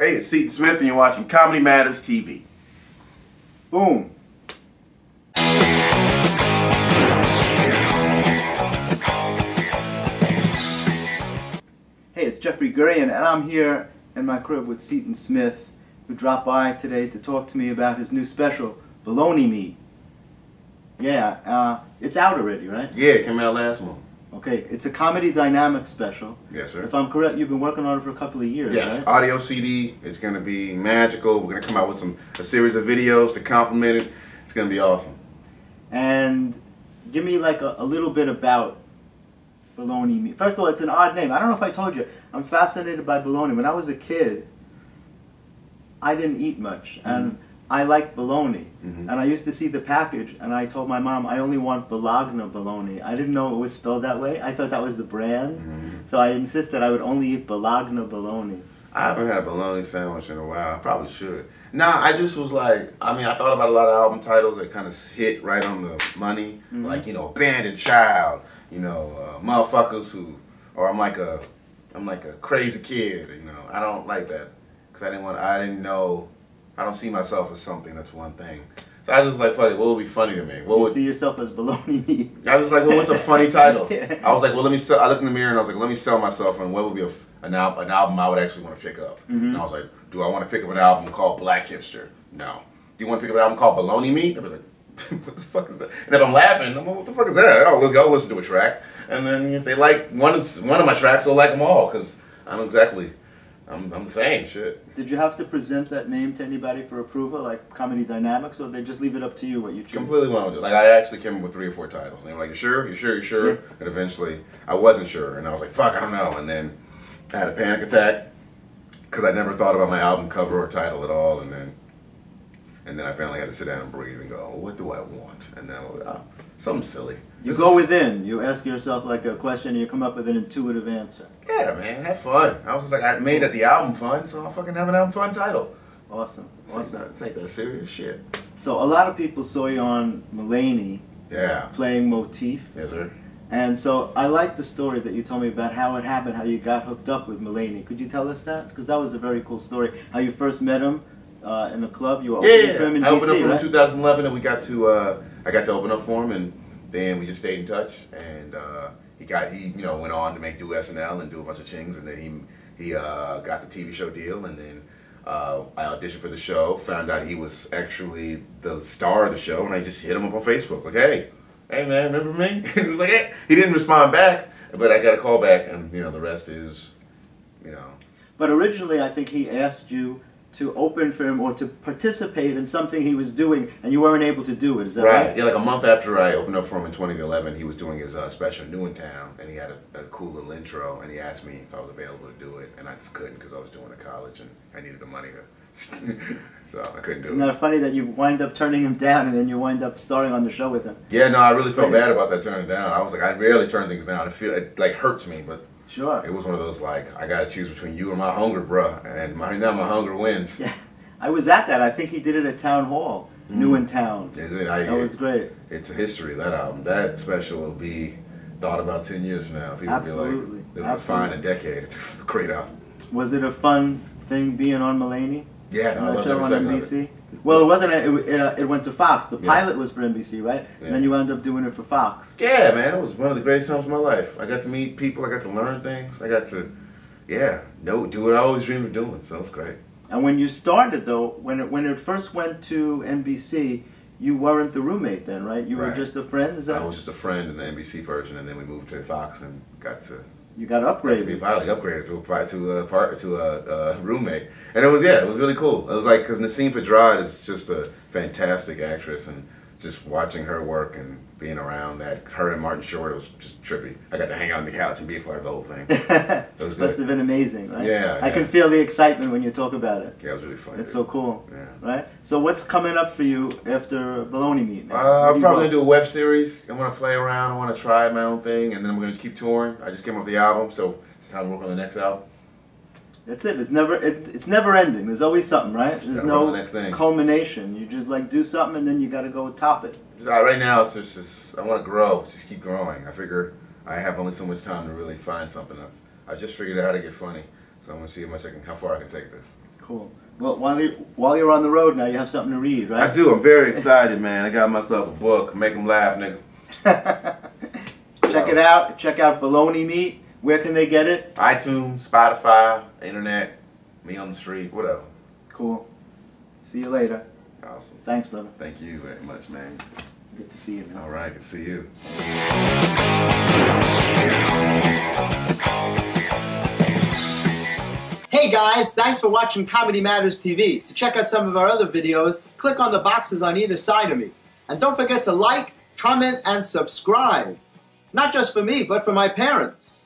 Hey, it's Seaton Smith and you're watching Comedy Matters TV. Boom. Hey, it's Jeffrey Gurian, and I'm here in my crib with Seaton Smith, who dropped by today to talk to me about his new special, Bologna Me. Yeah, it's out already, right? Yeah, it came out last month. Okay, it's a comedy dynamics special. Yes, sir. If I'm correct, you've been working on it for a couple of years, yes, right? Audio CD. It's going to be magical. We're going to come out with a series of videos to complement it. It's going to be awesome. And give me like a little bit about Bologna Me. First of all, it's an odd name. I don't know if I told you, I'm fascinated by bologna. When I was a kid, I didn't eat much, and I liked bologna. And I used to see the package, and I told my mom, I only want Bologna bologna. I didn't know it was spelled that way. I thought that was the brand. So I insisted I would only eat Bologna bologna. I haven't had a bologna sandwich in a while. I probably should. Nah, I just was like, I thought about a lot of album titles that kind of hit right on the money. Like, you know, Abandoned Child, you know, Motherfuckers Who, or I'm like a crazy kid, you know. I don't like that. Because I don't see myself as something that's one thing. So I was just like, fuck it, what would be funny to me? You see yourself as Bologna Me. I was like, well, what's a funny title? I was like, well, I looked in the mirror and I was like, let me sell myself, and what would be an album I would actually want to pick up? And I was like, do I want to pick up an album called Black Hipster? No. Do you want to pick up an album called Bologna Me? I'd be like, what the fuck is that? And if I'm laughing, I'm like, what the fuck is that? Oh, let's go listen to a track. And then if they like one of my tracks, they'll like them all, because I'm the same shit. Did you have to present that name to anybody for approval, like Comedy Dynamics, or they just leave it up to you what you choose? Completely went with it. Like, I actually came up with 3 or 4 titles. And they were like, you sure? You sure? You sure? Yeah. And eventually, I wasn't sure. And I was like, fuck, I don't know. And then I had a panic attack because I never thought about my album cover or title at all. And then I finally had to sit down and breathe and go, what do I want? And then I was like, oh, something silly. You go within. You ask yourself like a question and you come up with an intuitive answer. Yeah, man, have fun. I was just like, I made the album fun, so I'll fucking have an album fun title. Awesome. Awesome. It's like that serious shit. So a lot of people saw you on Mulaney. Yeah. Playing Motif. Yes, sir. And so I like the story that you told me about how it happened, how you got hooked up with Mulaney. Could you tell us that? Because that was a very cool story. How you first met him in a club. You were opening for him in DC, I opened up for him right? in 2011, and I got to open up for him, and then we just stayed in touch. And he went on to do SNL and do a bunch of chings, and then he got the TV show deal, and then I auditioned for the show, found out he was actually the star of the show, and I just hit him up on Facebook, like, hey man, remember me? He was like, hey. He didn't respond back, but I got a call back, and the rest is, But originally, I think he asked you to open for him or to participate in something he was doing, and you weren't able to do it. Is that right? Yeah, like a month after I opened up for him in 2011, he was doing his special New in Town, and he had a cool little intro, and he asked me if I was available to do it, and I just couldn't because I was doing a college, and I needed the money to, so I couldn't do it. Isn't that funny that you wind up turning him down, and then you wind up starring on the show with him? Yeah, no, I really felt bad about that turning down. I was like, I rarely turn things down. It like hurts me, but sure, it was one of those like, I got to choose between you and my hunger, bruh, and now my hunger wins. Yeah. I was at that. I think he did it at Town Hall, New in Town. Is it? That was great. It's a history, that album. That special will be thought about 10 years from now. People Absolutely. Be like, they'll define a decade. It's a great album. Was it a fun thing being on Mulaney? Yeah, no, I loved show on NBC? Well, it wasn't. It went to Fox. The pilot was for NBC, right? Yeah. And then you ended up doing it for Fox. Yeah, man. It was one of the greatest times of my life. I got to meet people. I got to learn things. I got to, do what I always dreamed of doing. So it was great. And when you started, though, when it first went to NBC, you weren't the roommate then, right? You were just a friend. Is that? I was just a friend in the NBC version, and then we moved to Fox and got to. You got upgraded. To be a pilot, upgraded to a roommate, and it was really cool. It was like, because Nasim Pedrad is just a fantastic actress, and just watching her work and being around her and Martin Short, it was just trippy. I got to hang out on the couch and be a part of the whole thing. It was good. Must have been amazing, right? Yeah. I can feel the excitement when you talk about it. Yeah, it was really fun. It's so cool. Yeah. Right? So what's coming up for you after Bologna Meat? I'm probably going to do a web series. I want to play around. I want to try my own thing, and then I'm going to keep touring. I just came up with the album, so it's time to work on the next album. That's it. It's never ending. There's always something, right? There's no culmination. You just do something, and then you got to go top it. Right now, it's just I want to grow. Just keep growing. I figure I have only so much time to really find something. I just figured out how to get funny, so I'm gonna see how far I can take this. Cool. Well, while you're on the road now, you have something to read, right? I do. I'm very excited, man. I got myself a book. Make them laugh, nigga. Check it out. Check out Bologna Meat. Where can they get it? iTunes, Spotify, internet, me on the street, whatever. Cool. See you later. Awesome. Thanks, brother. Thank you very much, man. Good to see you, man. All right, good to see you. Hey guys, thanks for watching Comedy Matters TV. To check out some of our other videos, click on the boxes on either side of me. And don't forget to like, comment, and subscribe. Not just for me, but for my parents.